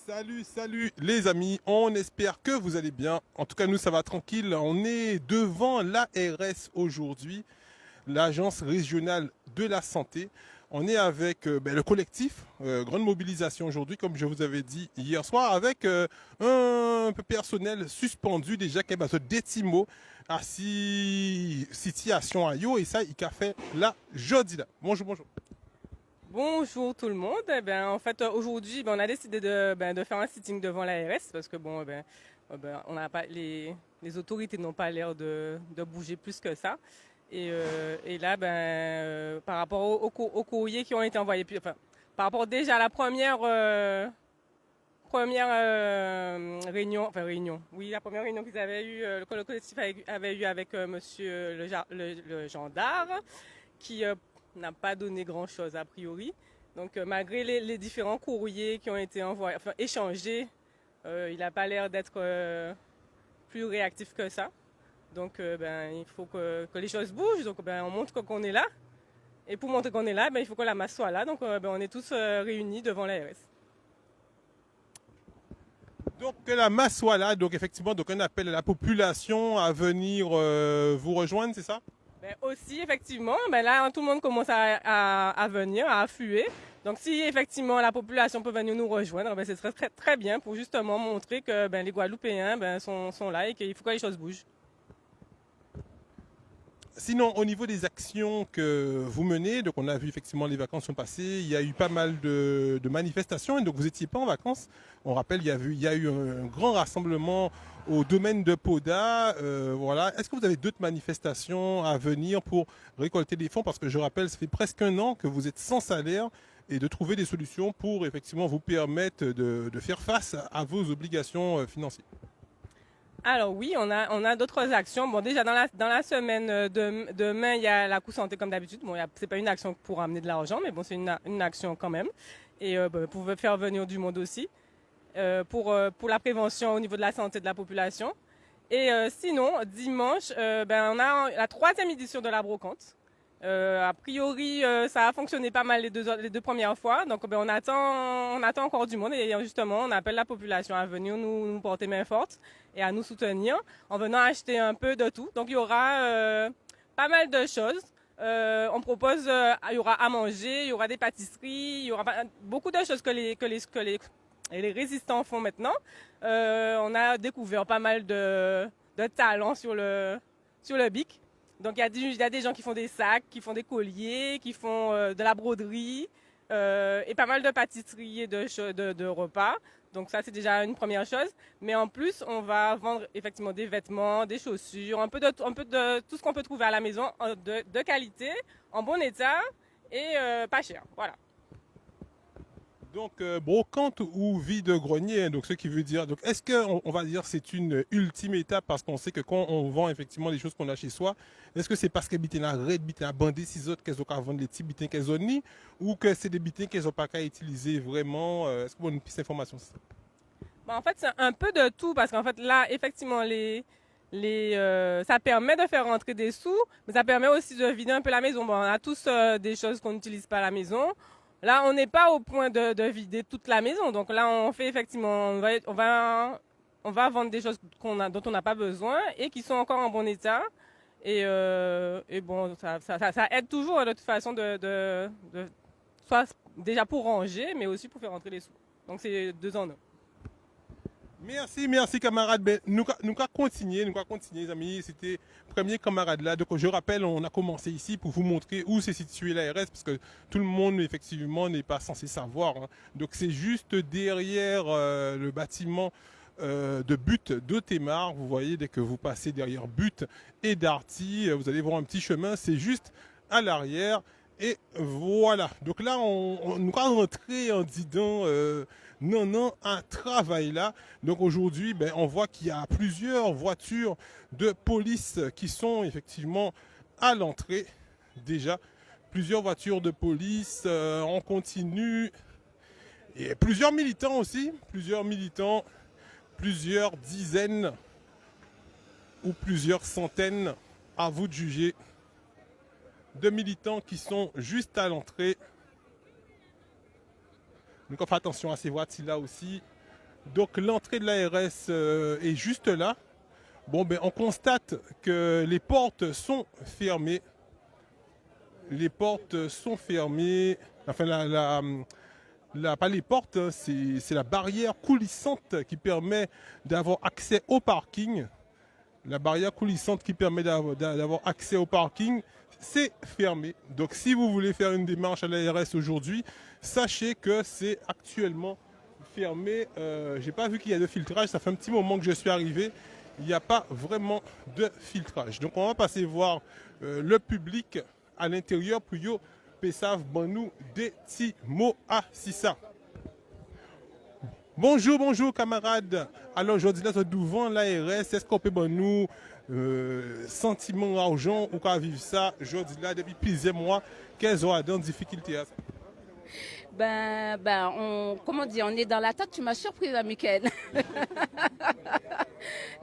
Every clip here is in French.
Salut les amis, on espère que vous allez bien. En tout cas, nous, ça va tranquille. On est devant l'ARS aujourd'hui, l'Agence régionale de la santé. On est avec le collectif, grande mobilisation aujourd'hui, comme je vous avais dit hier soir, avec un peu personnel suspendu déjà, qui est détimo à situation à yo, et ça, il a fait là, jeudi là. Bonjour, bonjour. Bonjour tout le monde. En fait, aujourd'hui, on a décidé de faire un sitting devant l'ARS parce que on n'a pas les autorités n'ont pas l'air de bouger plus que ça. Et là, par rapport aux courriers qui ont été envoyés, puis, enfin, par rapport déjà à la première réunion, oui, la première réunion qu'ils avaient eu, le collectif avait eu avec Monsieur le gendarme, qui n'a pas donné grand-chose a priori. Donc, malgré les différents courriers qui ont été envoyés, enfin échangés, il n'a pas l'air d'être plus réactif que ça. Donc, il faut que les choses bougent. Donc, on montre qu'on est là. Et pour montrer qu'on est là, il faut que la masse soit là. Donc, on est tous réunis devant l'ARS. Donc que la masse soit là, donc effectivement, donc on appelle à la population à venir vous rejoindre, c'est ça? Aussi, effectivement, là, tout le monde commence à venir, à affluer. Donc, si effectivement la population peut venir nous rejoindre, ce serait très, très bien pour justement montrer que les Guadeloupéens sont là et qu'il faut que les choses bougent. Sinon, au niveau des actions que vous menez, donc on a vu effectivement les vacances sont passées, il y a eu pas mal de manifestations, et donc vous n'étiez pas en vacances. On rappelle, il y a eu un grand rassemblement au domaine de Poda. Voilà. Est-ce que vous avez d'autres manifestations à venir pour récolter des fonds? Parce que je rappelle, ça fait presque un an que vous êtes sans salaire et de trouver des solutions pour effectivement vous permettre de faire face à vos obligations financières. Alors oui, on a d'autres actions. Bon, déjà dans la semaine demain, il y a la coup santé comme d'habitude. Bon, c'est pas une action pour amener de l'argent, mais bon, c'est une action quand même. Et pour faire venir du monde aussi, pour la prévention au niveau de la santé de la population. Et sinon, dimanche, on a la troisième édition de la brocante. A priori, ça a fonctionné pas mal les deux premières fois. Donc, on attend encore du monde. Et justement, on appelle la population à venir nous porter main forte et à nous soutenir en venant acheter un peu de tout. Donc, il y aura pas mal de choses. On propose, il y aura à manger, il y aura des pâtisseries, il y aura beaucoup de choses que les résistants font maintenant. On a découvert pas mal de talents sur le BIC. Donc il y a des gens qui font des sacs, qui font des colliers, qui font de la broderie et pas mal de pâtisseries et de repas. Donc ça, c'est déjà une première chose. Mais en plus, on va vendre effectivement des vêtements, des chaussures, un peu de tout ce qu'on peut trouver à la maison de qualité, en bon état et pas cher. Voilà. Donc brocante ou vide-grenier, donc ce qui veut dire, donc est-ce qu'on on va dire c'est une ultime étape parce qu'on sait que quand on vend effectivement les choses qu'on a chez soi, est-ce que c'est parce que bitins la red, bitins la bandé, six autres qu'elles ont qu'à vendre les petits bitins qu'elles ont ni, ou que c'est des bitins qu'elles ont pas qu'à utiliser vraiment, est-ce que vous avez une petite information sur ça? En fait, c'est un peu de tout parce qu'en fait, là, effectivement, ça permet de faire rentrer des sous, mais ça permet aussi de vider un peu la maison. Bon, on a tous des choses qu'on n'utilise pas à la maison. Là, on n'est pas au point de vider toute la maison. Donc là, on fait effectivement, on va vendre des choses dont on n'a pas besoin et qui sont encore en bon état. Et bon, ça aide toujours de toute façon soit déjà pour ranger, mais aussi pour faire rentrer les sous. Donc c'est deux en un. Merci camarade. Ben, nous allons continuer les amis. C'était le premier camarade là. Donc je rappelle, on a commencé ici pour vous montrer où c'est situé l'ARS parce que tout le monde effectivement n'est pas censé savoir, hein. Donc c'est juste derrière le bâtiment de But d'Otemar. Vous voyez dès que vous passez derrière But et Darty, vous allez voir un petit chemin. C'est juste à l'arrière. Et voilà. Donc là, on nous va rentrer en disant non, un travail là. Donc aujourd'hui, ben, on voit qu'il y a plusieurs voitures de police qui sont effectivement à l'entrée. Déjà, plusieurs voitures de police, on continue. Et plusieurs militants aussi, plusieurs dizaines ou plusieurs centaines, à vous de juger, de militants qui sont juste à l'entrée. Donc on fait attention à ces voitures-là aussi. Donc l'entrée de l'ARS est juste là. Bon, ben, on constate que les portes sont fermées. Les portes sont fermées. Enfin, pas les portes, hein, c'est la barrière coulissante qui permet d'avoir accès au parking. La barrière coulissante qui permet d'avoir accès au parking, c'est fermé. Donc si vous voulez faire une démarche à l'ARS aujourd'hui, sachez que c'est actuellement fermé. J'ai pas vu qu'il y a de filtrage, ça fait un petit moment que je suis arrivé. Il n'y a pas vraiment de filtrage. Donc on va passer voir le public à l'intérieur pour yo pesav banou des petits mots à Sissa. Bonjour, bonjour camarades. Alors aujourd'hui, là, devant l'ARS, est-ce qu'on peut nous sentiment d'argent ou qu'à vivre ça aujourd'hui là depuis plusieurs mois, quelles ont des difficultés à ça? Comment dire, on est dans l'attente. Tu m'as surpris là, Mickaël.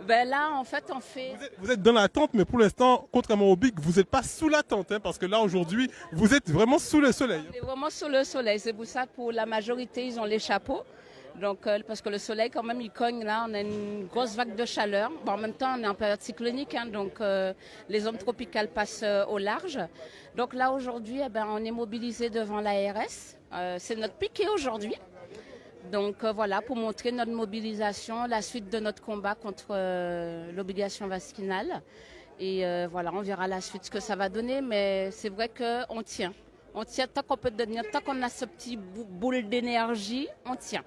Ben là, en fait, on fait. Vous êtes dans l'attente, mais pour l'instant, contrairement au BIC, vous n'êtes pas sous l'attente, hein, parce que là aujourd'hui, vous êtes vraiment sous le soleil. On est vraiment sous le soleil. C'est pour ça que pour la majorité, ils ont les chapeaux. Donc, parce que le soleil, quand même, il cogne là. On a une grosse vague de chaleur. Bon, en même temps, on est en période cyclonique, hein, donc les zones tropicales passent au large. Donc là, aujourd'hui, on est mobilisé devant l'ARS. C'est notre piquet aujourd'hui. Donc voilà, pour montrer notre mobilisation, la suite de notre combat contre l'obligation vaccinale. Et voilà, on verra la suite, ce que ça va donner. Mais c'est vrai qu'on tient. On tient tant qu'on peut tenir, tant qu'on a ce petit boule d'énergie, on tient.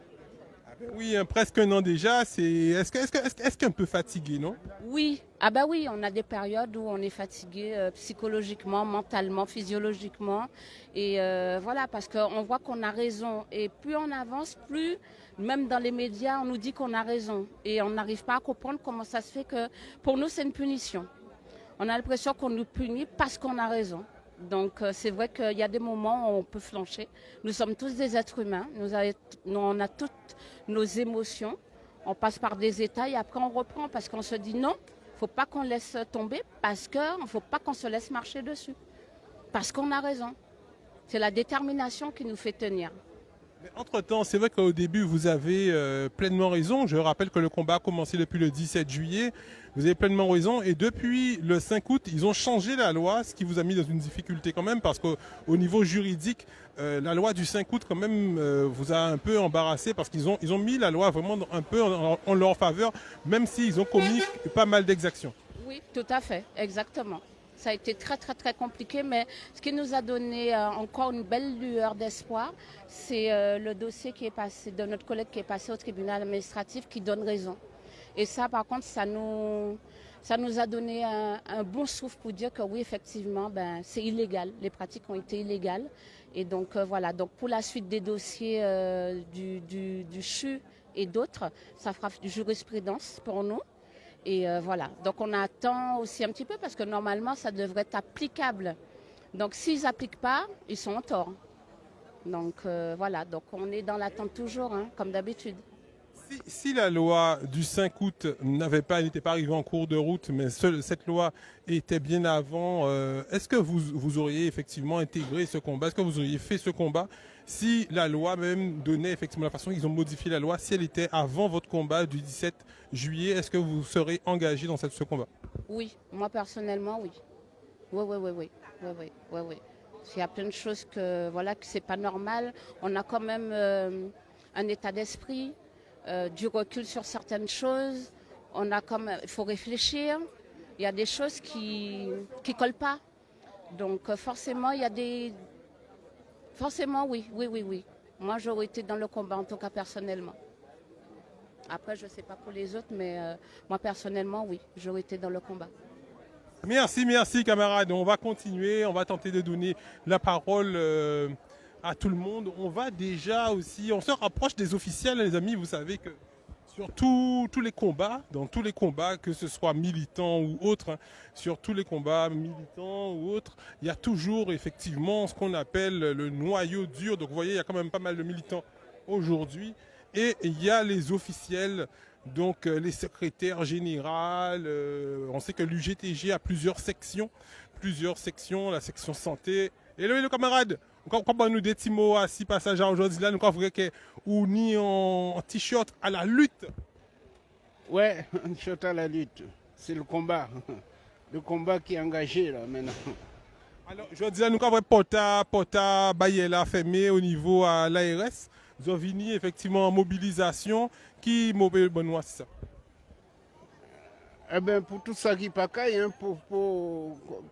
Oui, hein, presque un an déjà. Est-ce qu'un peu fatigué, non? Oui, oui, on a des périodes où on est fatigué psychologiquement, mentalement, physiologiquement. Et voilà, parce qu'on voit qu'on a raison. Et plus on avance, plus, même dans les médias, on nous dit qu'on a raison. Et on n'arrive pas à comprendre comment ça se fait que, pour nous, c'est une punition. On a l'impression qu'on nous punit parce qu'on a raison. Donc c'est vrai qu'il y a des moments où on peut flancher. Nous sommes tous des êtres humains, on a toutes nos émotions, on passe par des états et après on reprend parce qu'on se dit non, il ne faut pas qu'on laisse tomber parce qu'il ne faut pas qu'on se laisse marcher dessus. Parce qu'on a raison. C'est la détermination qui nous fait tenir. Entre-temps, c'est vrai qu'au début, vous avez pleinement raison. Je rappelle que le combat a commencé depuis le 17 juillet. Vous avez pleinement raison. Et depuis le 5 août, ils ont changé la loi, ce qui vous a mis dans une difficulté quand même, parce qu'au niveau juridique, la loi du 5 août quand même vous a un peu embarrassé, parce qu'ils ont mis la loi vraiment un peu en leur faveur, même s'ils ont commis pas mal d'exactions. Oui, tout à fait, exactement. Ça a été très très très compliqué, mais ce qui nous a donné encore une belle lueur d'espoir, c'est le dossier qui est passé, de notre collègue qui est passé au tribunal administratif qui donne raison. Et ça, par contre, ça nous a donné un bon souffle pour dire que oui, effectivement, c'est illégal. Les pratiques ont été illégales. Et donc voilà, donc pour la suite des dossiers du CHU et d'autres, ça fera jurisprudence pour nous. Et voilà, donc on attend aussi un petit peu parce que normalement ça devrait être applicable. Donc s'ils n'appliquent pas, ils sont en tort. Donc voilà, donc on est dans l'attente toujours, hein, comme d'habitude. Si la loi du 5 août n'était pas arrivée en cours de route, mais cette loi était bien avant, est-ce que vous auriez effectivement intégré ce combat? Est-ce que vous auriez fait ce combat si la loi même donnait effectivement la façon qu'ils ont modifié la loi, si elle était avant votre combat du 17 juillet, est-ce que vous serez engagé dans ce combat? Oui, moi personnellement, oui. Oui. Il y a plein de choses que c'est pas normal. On a quand même un état d'esprit. Du recul sur certaines choses, il faut réfléchir, il y a des choses qui collent pas. Donc forcément, forcément oui. Moi j'aurais été dans le combat en tout cas personnellement. Après je sais pas pour les autres, mais moi personnellement oui, j'aurais été dans le combat. Merci camarades, on va continuer, on va tenter de donner la parole à tout le monde. On va déjà aussi, on se rapproche des officiels, les amis. Vous savez que sur tous les combats, dans tous les combats, que ce soit militants ou autres, hein, sur tous les combats militants ou autres, il y a toujours effectivement ce qu'on appelle le noyau dur. Donc vous voyez, il y a quand même pas mal de militants aujourd'hui. Et il y a les officiels, donc les secrétaires généraux. On sait que l'UGTG a plusieurs sections, la section santé. Hello camarades. Comment nous des petits mots à 6 passages aujourd'hui là, nous avons vrai que ou ni en t-shirt à la lutte. Ouais, un shot à la lutte. C'est le combat. Le combat qui est engagé là maintenant. Alors, je dis, nous avons porta Bayela fermé au niveau à l'ARS. Nous avons venu effectivement en mobilisation. Qui mobile Benoît, c'est ça? Eh ben, pour tout ça qui pas caille, hein,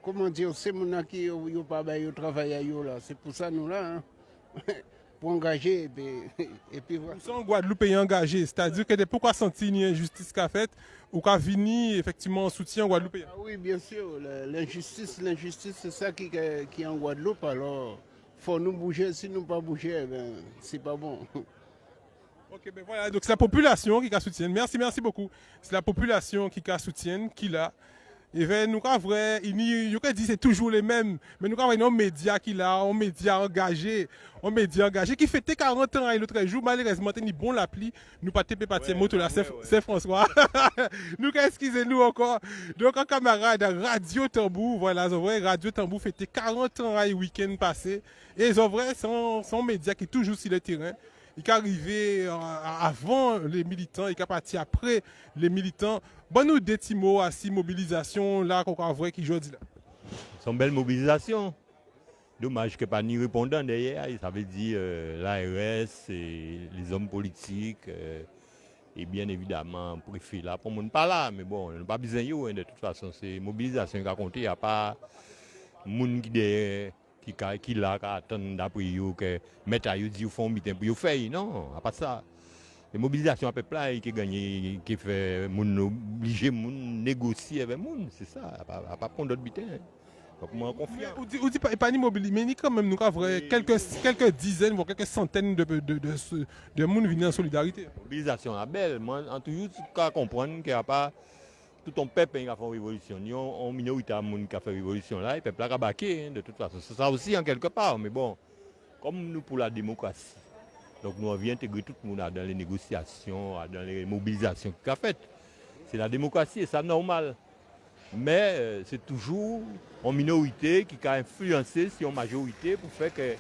comment dire, c'est mon qui yo pas yo travail à yo là. C'est pour ça nous là, hein, pour engager et puis voilà. Nous sommes en Guadeloupe et engagés. C'est-à-dire que pourquoi sentir une injustice qu'a faite ou qu'a venu effectivement en soutien en Guadeloupe? Ah oui, bien sûr, l'injustice, c'est ça qui est en Guadeloupe. Alors, faut nous bouger. Si nous pas bouger, ben, c'est pas bon. Ok, ben voilà, donc c'est la population qui la soutient. Merci beaucoup. C'est la population qui la soutient, qui l'a. Et ben, nous avons vrai, il dit c'est toujours les mêmes, mais nous avons un média qui l'a, un média engagé, qui fêtait 40 ans l'autre jour, malheureusement, ni bon l'appli, nous pas TP partir moto là, c'est François. Nous excusez-nous encore. Donc un camarade Radio Tambour, voilà, c'est vrai, Radio Tambour fêtait 40 ans le week-end passé, et c'est vrai, son média qui est toujours sur le terrain. Il est arrivé avant les militants, il est parti après les militants. Bon, nous, des petits mots à 6 mobilisations là qu'on a vrai qui aujourd'hui là. C'est une belle mobilisation. Dommage qu'il n'y ait pas ni répondant derrière. Ça veut dire l'ARS et les hommes politiques et bien évidemment le préfet là. Pour le monde pas là, mais bon, on n'a pas besoin de de toute façon. C'est une mobilisation qui a compté. Il n'y a pas de monde qui derrière. Qui là, qui attend d'après eux, que mettre à eux dit font meeting pour faire. Non, à part ça. Les mobilisations à peu près qui gagnent, qui fait obliger moun négocier avec moun, c'est ça, à pas prendre d'autres meeting. Donc moi confiant. On dit pas ni mobilisé, mais ni quand même nous avons quelques dizaines, voire quelques centaines de monde venir en solidarité. Mobilisation est belle, moi en toujours qu'à comprendre qu'il n'y a pas tout ton peuple qui a fait une révolution. Il y a une minorité de monde qui a fait une révolution là, et le peuple a baqué de toute façon. C'est ça aussi en quelque part, mais bon, comme nous pour la démocratie. Donc nous avons intégré tout le monde dans les négociations, dans les mobilisations qu'il a faites. C'est la démocratie et c'est normal. Mais c'est toujours une minorité qui a influencé sur une majorité pour faire que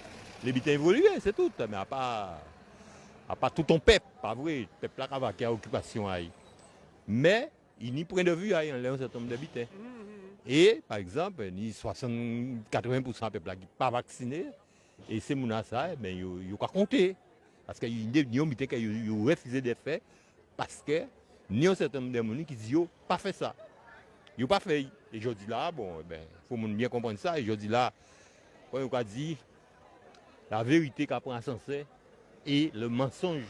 les bits évoluent, c'est tout. Mais à part tout ton peuple, pas vrai, le peuple a vaqué à l'occupation. Mais il n'y prend de vue à un certain nombre d'habitants. Et par exemple, il y a 80% du peuple qui n'est pas vacciné. Et ces gens-là, ils ont compté. Parce qu'il y a des gens qui ont refusé de faire parce que il y a un certain nombre de gens qui disent qu'ils n'ont pas fait ça. Ils n'ont pas fait. Et je dis là, bon, il faut bien comprendre ça. Et je dis là, quand on a dit la vérité qui apprend à sensé et le mensonge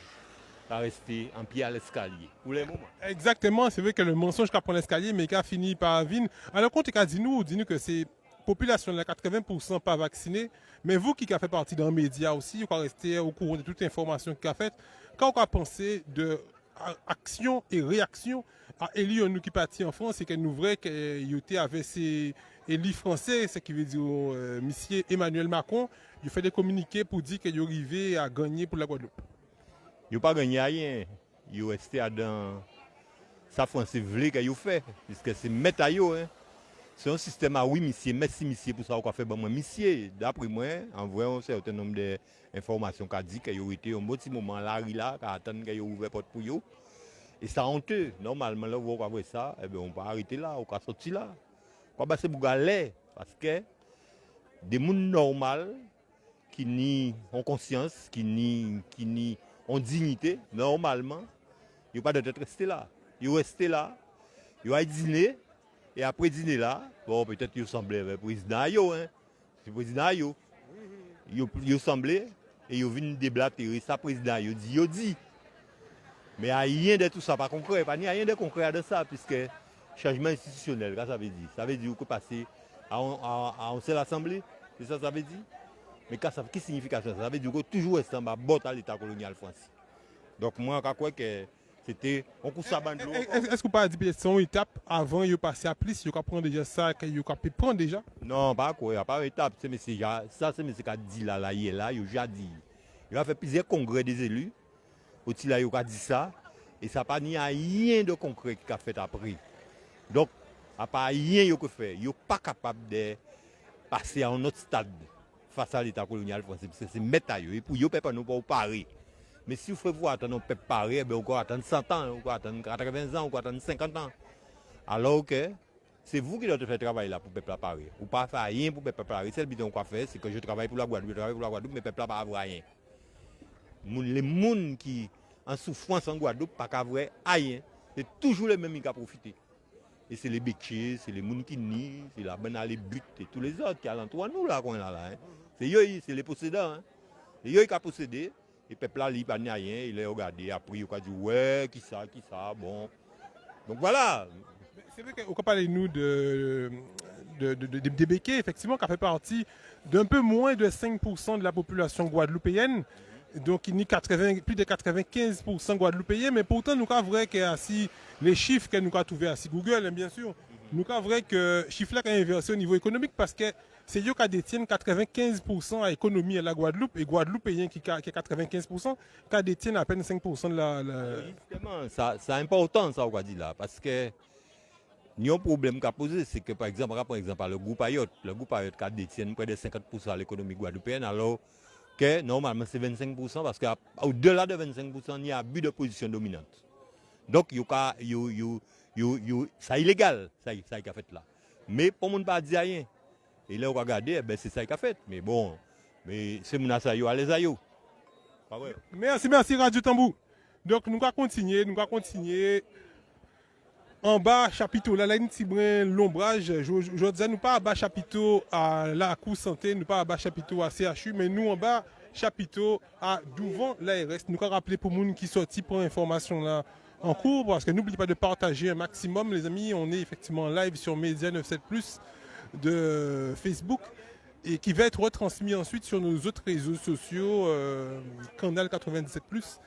qui a resté en pied à l'escalier pour les moments. Exactement, c'est vrai que le mensonge qui apprend l'escalier, mais qui a fini par venir. Alors, quand tu as dit nous que c'est population de 80% pas vaccinée, mais vous qui avez fait partie d'un média aussi, vous restez au courant de toute information qu'il a faite, quand on a pensé de action et réaction à Élie nous qui partit en France, c'est que nous vrai qu'il avait ces élus français, ce qui veut dire monsieur Emmanuel Macron, il fait des communiqués pour dire qu'il arrivé à gagner pour la Guadeloupe. Il n'a pas gagné rien, il est resté dans sa France voulait qu'il fait, puisque c'est mettre à eux. C'est un système à oui, monsieur, merci, monsieur, pour ça qu'on a fait. Moi, monsieur, d'après moi, en vrai, un certain nombre d'informations qui a dit qu'il y a été un bon petit moment là, qui attend qu'il y ait ouvert la porte pour eux. Et c'est honteux. Normalement, là, vous voyez ça, eh bien, on peut arrêter là, on peut sortir là. On va passer pour galer, parce que des gens normaux, qui ont conscience, qui ont dignité, normalement, ils n'ont pas de tête rester là. Ils restent là, ils vont dîner. Et après dîner là, bon, peut-être qu'il semblait le président Ayo, hein. C'est le président Ayo. Il semblait et il vient déblatérer ça, président Ayo dit. Mais il n'y a rien de tout ça, pas concret, il n'y a rien de concret de ça, puisque changement institutionnel, qu'est-ce que ça veut dire? Ça veut dire que passer à une seule assemblée, c'est ça que ça veut dire? Mais quelle signification ça veut dire que toujours rester en bas, à l'État colonial français. Donc moi, je crois que c'était un coup de sabbat. Est-ce que vous pouvez dire que c'est une étape avant de passer à plus, vous prendre déjà ça, que vous pouvez prendre déjà? Non, pas quoi, il n'y a pas une étape. Ça, c'est ce qu'a dit là, il a déjà dit. Il a fait plusieurs congrès des élus. Il a dit ça. Et ça n'a pas rien de concret qu'il a fait après. Donc, il n'y a pas rien qu'il a fait. Il n'est pas capable de passer à un autre stade. face à l'État colonial français. Parce que c'est mettre et pour eux, peuple nous pas parer. Mais si vous faites voir attendre un peuple parer, ben, on va attendre 100 ans, on va attendre 80 ans, on va attendre 50 ans. Alors que c'est vous qui devez faire le travail là pour le peuple parer. Ou pas faire rien pour le peuple parer. C'est le bidon qu'on fait, c'est que je travaille pour la Guadeloupe, je travaille pour la Guadeloupe, mais le peuple n'a pas avoir rien. Les gens qui en souffrance en Guadeloupe, pas qu'à voir rien. C'est toujours les mêmes qui ont profité. Et c'est les béquiers, c'est les gens qui nient, c'est la banane, les buts et tous les autres qui sont alentour nous là qu'on est là. Hein. C'est eux, c'est les possédants. Hein. C'est eux qui ont possédé. Et le peuple là, il n'a pas rien, il a regardé, après il a dit ouais, qui ça, bon. Donc voilà. C'est vrai qu'on parle nous des béquets, effectivement, qui a fait partie d'un peu moins de 5% de la population guadeloupéenne. Donc, il y a plus de 95% guadeloupéens, mais pourtant, nous avons vrai que les chiffres que nous avons trouvés sur Google, bien sûr, nous avons vrai que les chiffres là ont inversé au niveau économique parce que c'est eux qui détiennent 95% à l'économie à la Guadeloupe et Guadeloupéens qui a 95%, qui détiennent à peine 5% de la. Justement, c'est important, ça, on va dire là, parce que il y a un problème qu'a posé, c'est que par exemple, le groupe Ayotte qui détient près de 50% à l'économie guadeloupéenne, alors que normalement c'est 25% parce qu'au-delà de 25%, il y a abus de position dominante. Donc, c'est illégal, ça qui a fait là. Mais pour le monde ne pas dire rien. Et là, on va regarder, c'est ça qui a fait. Mais bon, c'est mon assaillot à les aïeux. Merci Radio Tambou. Donc, nous allons continuer. En bas, chapiteau, là, une petite brin l'ombrage. Je disais, nous pas en bas chapiteau à la Cour Santé, nous pas en bas chapiteau à CHU, mais nous en bas chapiteau à devant l'ARS. Nous allons rappeler pour les gens qui sortent pour information là en cours, parce que n'oubliez pas de partager un maximum, les amis. On est effectivement en live sur Média 97+ de Facebook et qui va être retransmis ensuite sur nos autres réseaux sociaux, Canal 97+.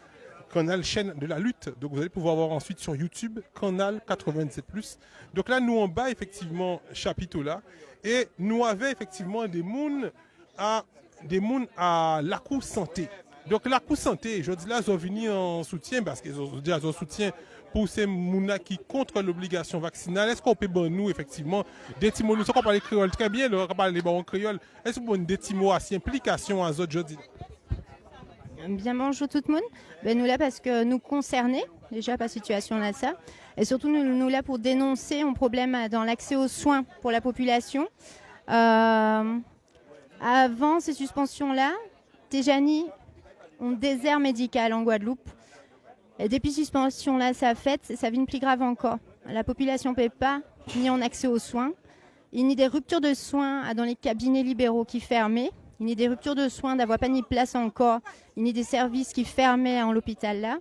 Canal chaîne de la lutte. Donc vous allez pouvoir voir ensuite sur YouTube, Canal 97+. Donc là, nous en bas, effectivement, chapiteau là. Et nous avons effectivement des mouns à la Cour Santé. Donc la Cour Santé, je dis là, ils sont venus en soutien parce qu'ils ont dit en soutien pour ces mouns qui contre l'obligation vaccinale. Est-ce qu'on peut nous effectivement des petits mots, nous sommes parler créole très bien, on va parler bon créole. Est-ce qu'on peut des petits mots à ces implications à autres jeudi? Bien bonjour tout le monde. Ben, nous là parce que nous concernés, déjà par situation là ça, et surtout nous là pour dénoncer un problème dans l'accès aux soins pour la population. Avant ces suspensions là, déjà un désert médical en Guadeloupe. Et depuis suspension là ça fait, ça vient plus grave encore. La population ne paie pas ni en accès aux soins. Il y a des ruptures de soins dans les cabinets libéraux qui fermaient. Il y a des ruptures de soins, d'avoir pas ni place encore. Il y a des services qui fermaient en l'hôpital là.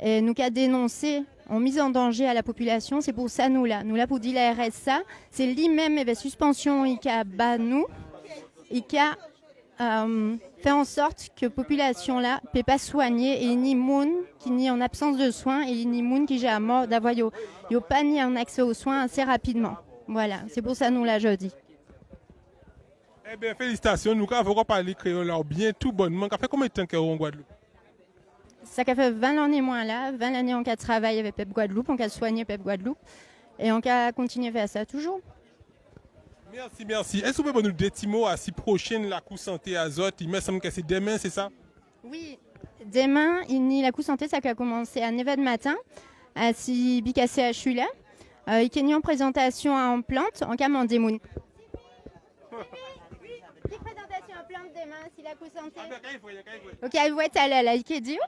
Et nous qu'à dénoncer en mise en danger à la population, c'est pour ça nous là pour dire la RSA, c'est lui-même suspension il a bas nous, il a fait en sorte que la population là ne peut pas soigner et ni moun qui ni en absence de soins et ni moun qui j'ai à mort d'avoir yo pas ni un accès aux soins assez rapidement. Voilà, c'est pour ça nous là je dis. Eh bien, félicitations. Nous avons parlé créole bien, tout bonnement. Ça fait combien de temps qu'on est en Guadeloupe? Ça fait 20 ans et moins là. 20 années on a travaillé avec Pep Guadeloupe, on a soigné Pep Guadeloupe. Et on a continué à faire ça toujours. Merci. Est-ce que vous pouvez nous dire des petits mots à si prochaine la Cour Santé Azote? Il me semble que c'est demain, c'est ça? Oui, demain, la Cour Santé, ça a commencé à 9h du matin, à CHU là. Il y a une présentation en plante, en Camandé Moun. Qui présentation en plante demain, si la Cour Santé? Ok, il va être là, il est dit.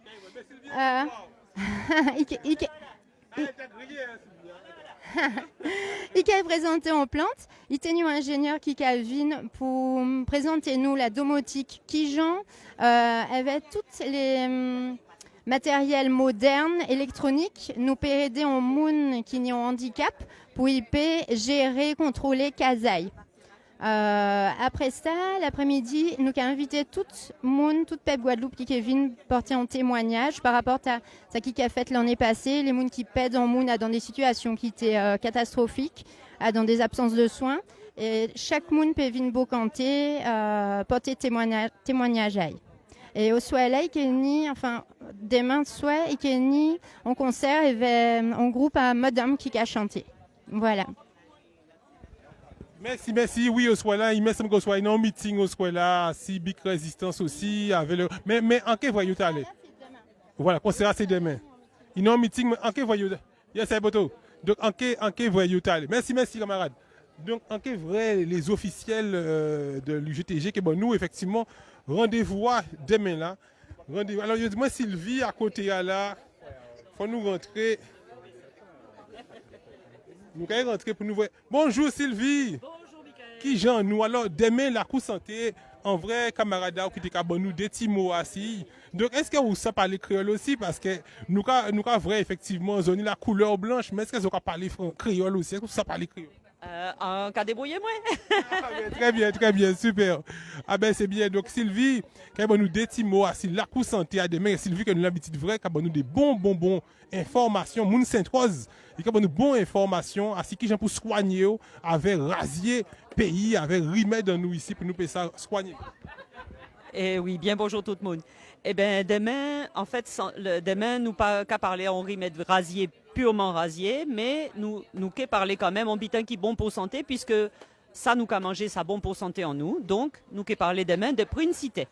Il a présenté en plante. Il y a un ingénieur qui vient pour présenter nous la domotique qui Jean avec toutes les matériels modernes électroniques nous peut aider en moun qui ont un handicap pour y gérer, contrôler Kazaï. Après ça, l'après-midi, nous avons invité toute Pep Guadeloupe qui vient porter un témoignage par rapport à ce qui a fait l'année passée, les moun qui pèdent en moun dans des situations qui étaient catastrophiques, dans des absences de soins. Et chaque moun peut venir bocanter, porter témoignage à. Et au soir là, demain soir, il y a un concert et un groupe à Madame qui a chanté. Voilà. Merci, oui, au soir là, il me semble qu'on soit en meeting au soir là, si Big Résistance aussi, avec le... Mais en quel voyou aller? Voilà, concert c'est demain. Il est en meeting, mais en quel voyou? Yes, c'est beau. Donc, en quel voyou aller? Merci, camarade. Donc, en quel vrai, les officiels de l'UGTG, que bon, nous, effectivement, rendez-vous demain là. Rendez-vous. Alors, je dis, moi, Sylvie, à côté là, faut nous rentrer. Nous allons rentrer pour nous voir. Bonjour Sylvie. Bonjour Michael. Qui Jean nous alors demain la coup santé en vrai camarade qui était bon nous des petits mots assis. Donc est-ce que vous savez parler créole aussi parce que nous vrai effectivement zone la couleur blanche mais est-ce que vous savez parler créole aussi? Est-ce que vous savez parler créole? En cas débrouillé moi. Très bien, super. Ah ben c'est bien. Donc Sylvie, quand nous des petits mots assis la coup santé à demain Sylvie que nous l'habitude vrai quand nous des bons informations moun Sainte-Rose. Il y a une bonne information à ce qui pour soigner avec rasier pays avec remède dans nous ici pour nous ça soigner. Eh oui, bien bonjour tout le monde. Eh bien demain, en fait, demain nous pas qu'à parler en remède rasier purement rasier, mais nous qu'à parler quand même en bitin qui bon pour santé puisque ça nous qu'à manger ça bon pour santé en nous. Donc nous qu'à parler demain de Princité.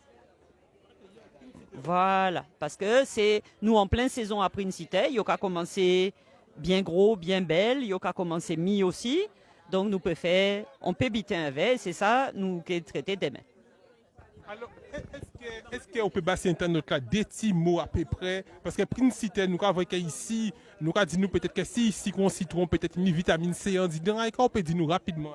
Voilà, parce que c'est nous en pleine saison à Princité, il y a commencé bien gros, bien belle, il y a commencé mi aussi. Donc nous on peut biter un verre, c'est ça nous qui traiter demain. Alors, est-ce qu'on peut passer internet là des petits mots à peu près parce que Princité nous avons ici, nous avons dit nous peut-être que si ici qu'on citron peut-être une vitamine C, on dit on peut dire nous rapidement.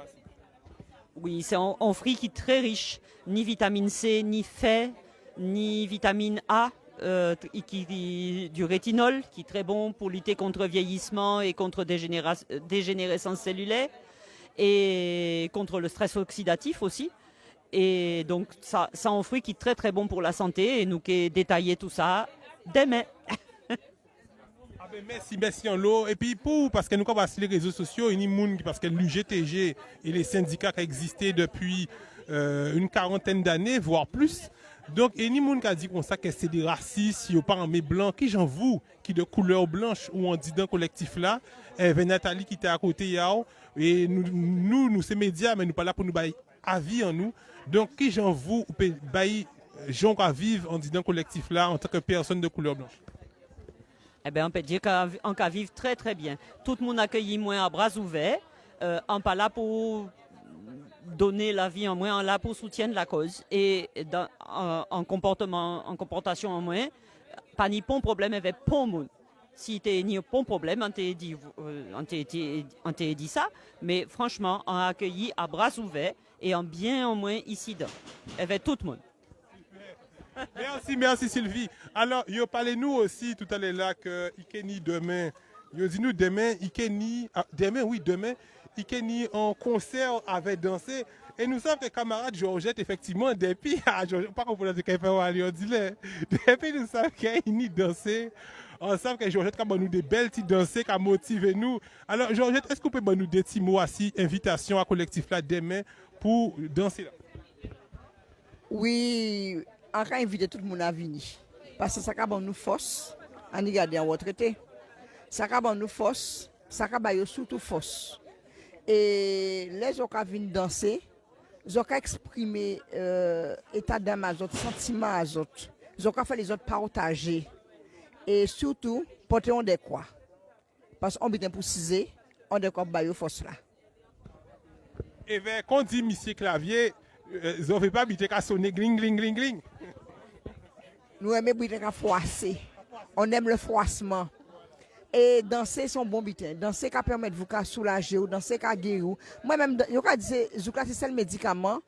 Oui, c'est un fruit qui est très riche, ni vitamine C, ni fer, ni vitamine A. Du rétinol, qui est très bon pour lutter contre vieillissement et contre dégénérescence cellulaire et contre le stress oxydatif aussi. Et donc, ça un fruit qui est très très bon pour la santé et nous qui détailler tout ça demain. Ah ben merci en l'eau. Et puis parce que nous avons sur les réseaux sociaux, il y a des gens parce que l'UGTG et les syndicats qui existent depuis une quarantaine d'années, voire plus. Donc, il y a des gens qui ont dit comme ça que c'est des racistes, il n'y a pas un mec blanc, qui j'en vous, qui de couleur blanche, ou on dit dans le collectif là, Nathalie qui était à côté, et nous, c'est médias, mais nous pas là pour nous bailler avis en nous. Donc, qui j'en vous, ou peut bailler gens qui vivent en dit dans le collectif là, en tant que personne de couleur blanche? Eh bien, on peut dire qu'on peut vivre très très bien. Tout le monde accueille moins à bras ouverts, on pas là pour donner la vie en moins, on là pour soutenir la cause et en comportation en moins, pas ni bon problème avec bon monde. Si t'es ni bon problème, on t'a dit ça, mais franchement, on a accueilli à bras ouverts et en bien en moins ici dedans avec tout le monde. Merci Sylvie. Alors, parlez-nous aussi tout à l'heure là que Ikeni demain, dit nous demain, demain, Ikeni en concert avec danser. Et nous savons que camarade Georgette, effectivement, depuis, pas qu'on peut dire qu'elle fait aller, depuis nous savons qu'il danser. On sait que Georgette a nous des belles petites danser, qui a motivé nous. Alors, Georgette, est-ce qu'on peut nous des petits mots assis, invitation à collectif là demain pour danser là? Oui, on va inviter tout le monde à venir. Parce que ça va nous force à nous garder en retraité. Ça va nous force, ça va surtout force. Et les gens qui viennent danser, ils ont exprimer état d'âme à autres, sentiments à autres. Ils ont fait les autres partager. Et surtout, porter des croix. Parce qu'on vient pour ciser, on a quoi bailler force là. Et bien, quand on dit monsieur Clavier, ils ne veulent pas habiter qu'à sonner gling, gling, gling, gling. Nous aimons habiter qu'à froisser. On aime le froissement. Et danser son bon bitin. Danser qui permet de vous soulager ou danser qui guérir. Moi-même, je dis que c'est le médicament,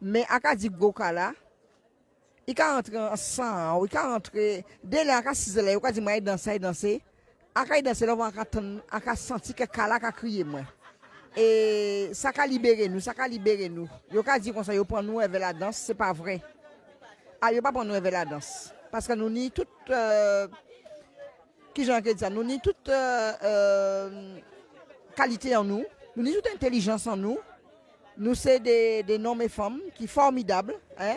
mais à dire que là, il peut rentrer en sang, il peut rentrer dès là, à 6 heures, il peut dire moi danser. À danser, on va sentir que Kala a crié moi. Et ça a libéré nous, Il peut dire qu'on ça, il prend nous avec la danse, c'est pas vrai. Il ne pas prendre nous avec la danse. Parce que nous ni toutes qui j'en dit ça, nous ni toute qualité en nous, nous ni toute intelligence en nous. Nous c'est des hommes et femmes qui sont formidables, hein?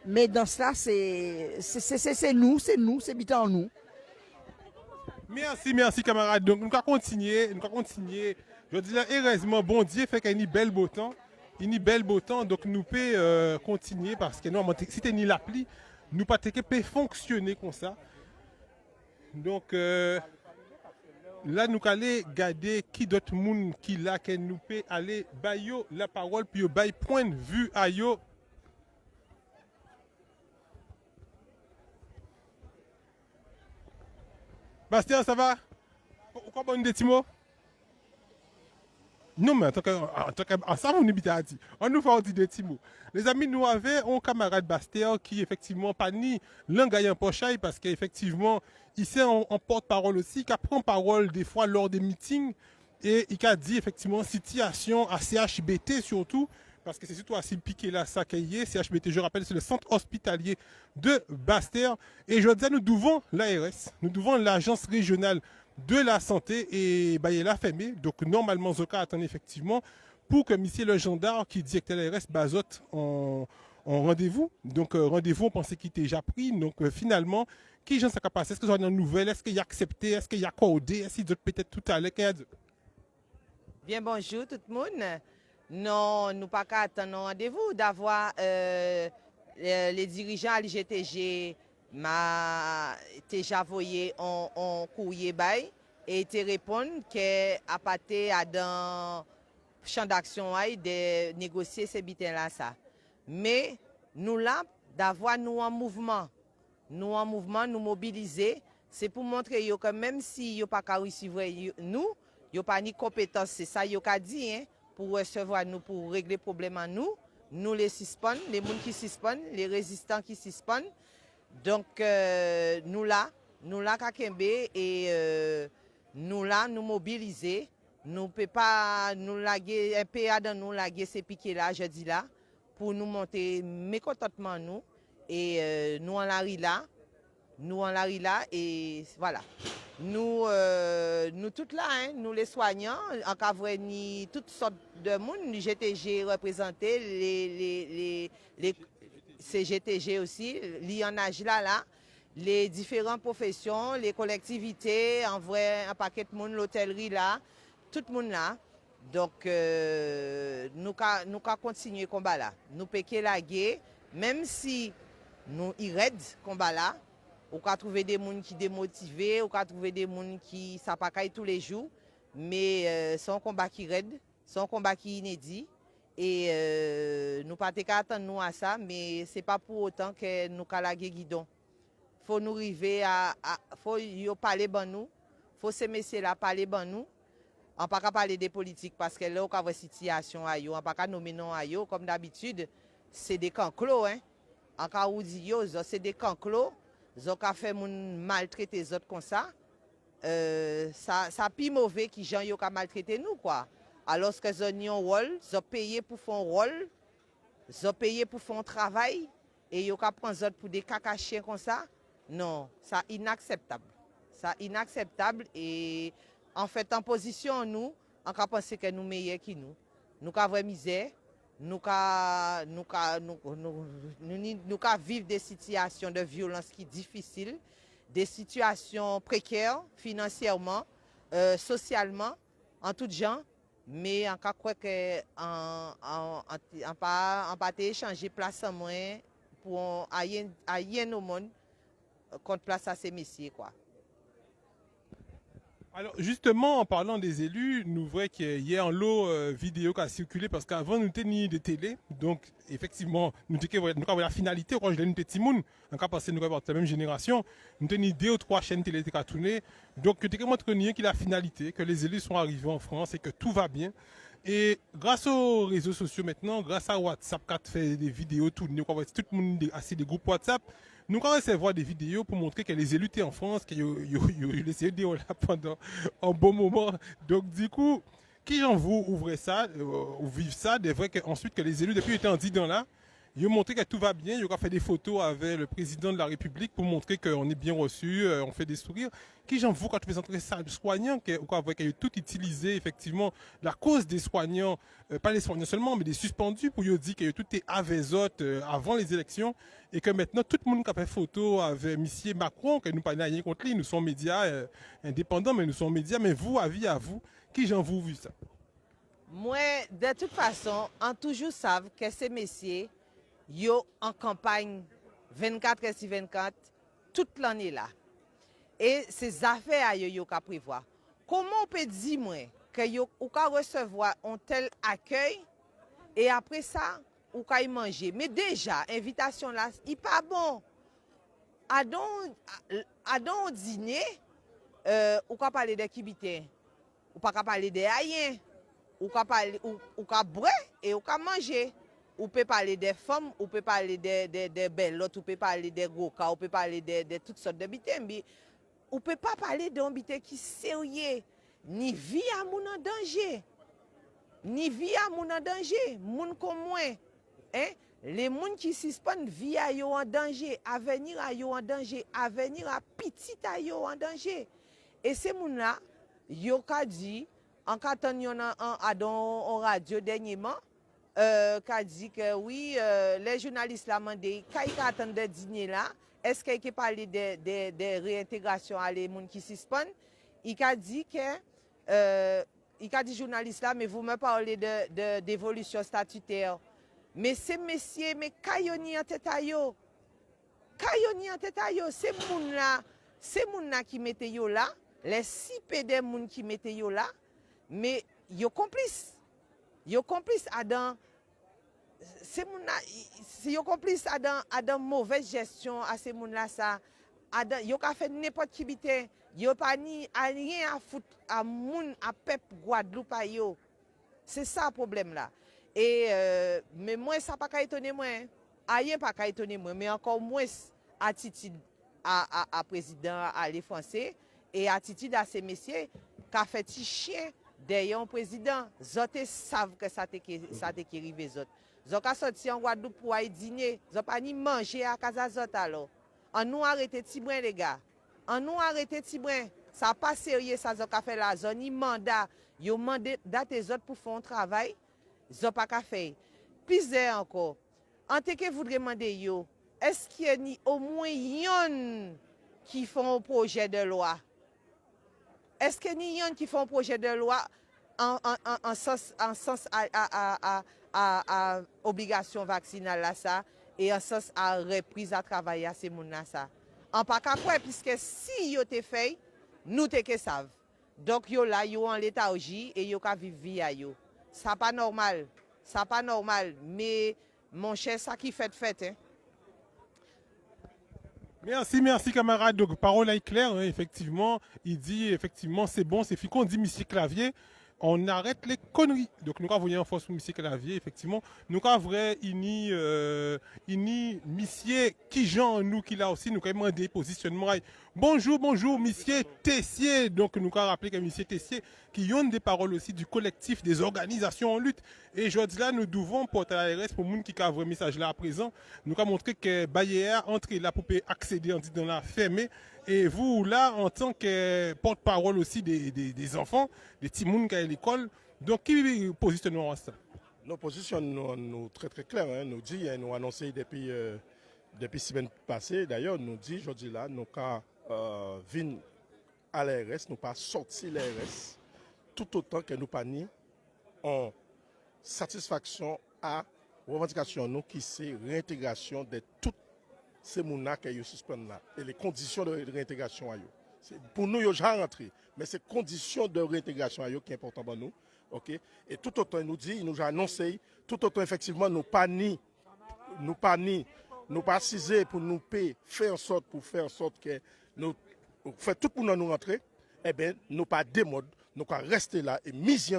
Mais dans cela c'est nous, c'est bitant en nous. Merci camarade. Donc nous allons continuer. Je dis là, heureusement, bon Dieu fait qu'il y a une belle beau temps. il y a bel beau temps, donc nous pouvons continuer parce que normalement, si tu ni l'appli, nous pas peut fonctionner comme ça. Donc là, nous allons garder qui d'autre monde qui là, que nous pouvons aller bailler la parole, puis bailler point de vue à yo. Bastien, ça va? Pourquoi bon des petits mots? Non, mais en tant que ça, on habite à Haïti. On nous fait dire des petits mots. Les amis, nous avons un camarade Bastien qui, effectivement, pas ni langue en pochaille parce qu'effectivement, il sait en porte-parole aussi, qui prend parole des fois lors des meetings et il a dit, effectivement, situation à CHBT surtout, parce que c'est surtout à piqué là, ça qu'il y a. CHBT, je rappelle, c'est le centre hospitalier de Bastien. Et je dis, nous devons l'ARS, nous devons l'agence régionale de la santé et bah, il a fermé. Donc normalement Zoka attend effectivement pour que monsieur le gendarme qui dit que l'ARS bazote en rendez-vous. Donc rendez-vous on pensait qu'il était déjà pris. Donc finalement, qui j'en sais pas passer? Est-ce que vous avez une nouvelle? Est-ce qu'il y a accepté? Est-ce qu'il y a codé? Est-ce qu'il y a peut-être tout à l'heure? Bien bonjour tout le monde. Non, nous pas qu'à attendre un rendez-vous d'avoir les dirigeants à l'IGTG m'a déjà envoyé en courrier bail et te répondre qu'à partir dans champ d'action de négocier ces bitins là ça. Mais nous là d'avoir nous en mouvement, nous mobiliser, c'est pour montrer que même si yo pas qu'à recevoir nous, yo pas ni compétence, c'est ça yo qu'a dit hein, pour recevoir nous pour régler problème à nous les suspendent, les gens qui suspendent, les résistants qui suspendent. Donc nous là Kakembe et nous là nous mobiliser, nous peut pas nous laguer un PA dans nous laguer ces piquets là jeudi là pour nous monter mécontentement nous et nous en la là et voilà. Nous toutes là hein, nous les soignants en cas ni toutes sortes de monde, GTG représenté les CGTG aussi, l'INAG là, les différentes professions, les collectivités, en vrai, un paquet de monde, l'hôtellerie là, tout le monde là. Donc, nous allons continuer le combat là. Nous péquer la guerre, même si nous irrèdent le combat là, on peut trouver des gens qui sont démotivés, on peut trouver des gens qui s'appacaillent tous les jours, mais c'est un combat qui raide, c'est un combat qui est inédit. Et nous pas attendre nous à ça, mais c'est pas pour autant que nous calagé guidon. Faut nous arriver faut yo parler ban nous, faut ces messieurs là parler ban nous. On pas parler des politiques parce que là on a une situation à yo, on pas nommer non à yo comme d'habitude, c'est des camps clos hein. En cas où dit yo, c'est des camps clos, zo ka fait moun maltraiter les autres comme ça. Ça plus mauvais qui gens yo ka maltraiter nous quoi. Alors que ils ont un rôle, ils ont payé pour faire un rôle, ils ont payé pour faire un travail, et ils ont pris pour des cacachiens comme ça. Non, ça inacceptable. Ça inacceptable et en fait en position nous, on peut penser que nous meilleurs que nous. Nous avons misère, nous vivre des situations de violence qui sont difficiles, des situations précaires financièrement, socialement, en tout genre. Mais en cas quoi que on pas échanger place en moins pour ailleurs au monde contre place à ces messieurs quoi. Alors justement, en parlant des élus, nous voyons qu'il y a un lot vidéo qui a circulé parce qu'avant nous tenions des télé, donc effectivement nous avons la finalité, quand je l'ai petit monde, en cas parce que nous avons la même génération, nous tenions 2 ou 3 chaînes télé qui ont tourné, donc tu te montres qu'il y a la finalité, que les élus sont arrivés en France et que tout va bien. Et grâce aux réseaux sociaux maintenant, grâce à WhatsApp qui fait des vidéos tournées, tout le monde a assez des groupes WhatsApp. Nous allons recevoir des vidéos pour montrer que les élus étaient en France, qu'ils ont laissé des là pendant un bon moment. Donc du coup, qui j'en vous ouvrez ça, ou vivent ça, c'est vrai qu'ensuite que les élus depuis étaient en 10 ans là, ils ont montré que tout va bien, ils ont fait des photos avec le président de la République pour montrer qu'on est bien reçu, on fait des sourires. Qui j'en vous quand tu présentes ça aux soignants, qu'il y a tout utilisé effectivement la cause des soignants, pas les soignants seulement, mais des suspendus pour dire que tout est avec eux avant les élections et que maintenant tout le monde qui a fait photo avec M. Macron, que nous pas rien contre lui, nous sommes médias indépendants, mais nous sommes médias, mais vous, avis à vous, qui j'en vous vu ça? moi, de toute façon, on toujours savent que ces messieurs, yo en campagne 24 heures sur 24, toute l'année là. Et ces affaires, yo ka prévoir. Comment on peut dire, moi, que yo ou ka recevoir un tel accueil et après ça, ou ka y manger. Mais déjà, invitation là, il pas bon. À don dîner, ou ka parler de kibité, ou pas ka parler de haïen, ou ka parler ou ka boire et ou ka manger. Ou peut parler des femmes, ou peut parler des bellottes, ou peut parler des goka, ou peut parler de toutes sortes de bités. Ou peut pas parler d'un bité qui sérieux, ni vie à moun en danger. Ni vie à moun en danger, moun comme moi. Hein? Les moun qui suspendent vie à yo en danger, avenir à yo en danger, avenir à petit à yo en danger. Et ces moun là, yo ka dit, en katan yon en radio dernièrement, qu'a dit que oui, les journalistes l'ont demandé, quand ils attendent de dîner là, est-ce qu'il a parlé de réintégration à les gens qui suspendent? Il a dit que, il a dit journaliste là, mais vous me parlez d'évolution statutaire. Mais ces messieurs, mais kayoni en tête à yo. Kayoni en tête à yo, ces moun là qui mettent yo là, les 6 PD moun qui mettent yo là, mais yo complice. Yo complice à dans ces moun là, yo complice à dans mauvaise gestion à ces moun là ça, yo ka fait n'importe qui bité, yo pas ni à rien à foutre à moun à peuple Guadeloupe à yo. C'est ça le problème là. Et mais moi ça pas ka étonner moi. Rien pas ka étonner moi, mais encore moins attitude à président à les Français et attitude à ces messieurs qu'a fait petit chien derrière un président. Zote savent que ça t'est arrivé zot. Zot ka sorti en Guadeloupe pour aller dîner, zot pas ni manger à casa zot alors. On nous arrêter Tibouin les gars. On nous arrêter Tibouin. Ça pas sérieux ça zot ka fait la zone ni mandat. Yo mandé date zot pour faire un travail. Zot pas ka fait. Pis encore. En te que voudrais demander yo, est-ce qu'il y a ni au moins yon qui font un projet de loi? Est-ce qu'il y a ni yon qui font un projet de loi en sens à obligation vaccinale là ça et en sens à reprise à travailler à ces moun là ça? En pas qu'à quoi puisque si yo te fait, nous te que savent. Donc yo là yo en léthargie et yo ka vivre vie à yo. Ça pas normal. Ça pas normal, mais mon cher, ça qui fait hein. Merci camarade. Donc parole est claire, hein, effectivement. Il dit effectivement c'est bon, c'est fini. Quand on dit Monsieur Clavier, on arrête les conneries. Donc nous avons en force pour Monsieur Clavier, effectivement. Nous avons vrai ini Monsieur qui Jean nous qui là aussi nous avons des positionnements. Bonjour Monsieur Tessier. Donc nous avons rappelé que Monsieur Tessier qui ont des paroles aussi du collectif des organisations en lutte. Et aujourd'hui là nous devons porter à l'ARS pour moun qui a un message là à présent. Nous avons montré que Bayer entre là pour accéder dans la fermée. Et vous, là, en tant que porte-parole aussi des enfants, des petits moun qui sont à l'école, donc qui positionnons ça? Nos positions nous très très claires. Hein. Nous dit, nous annoncé depuis semaine passée. D'ailleurs, nous dit aujourd'hui là, nous avons venu à l'ARS, nous pas sorti l'ARS, tout autant que nous pas ni en satisfaction à revendication nous qui c'est réintégration de toutes ces mouna qui sont suspendus là et les conditions de réintégration à eux. Pour nous, ils ont déjà rentré, mais c'est conditions de réintégration à eux qui est important pour nous. Okay? Et tout autant, il nous dit, il nous a annoncé, tout autant, effectivement, nous pas cisé pour nous payer, faire en sorte que nous faisons tout pour nous rentrer, eh bien, nous pas démode, nous pas rester là et misi,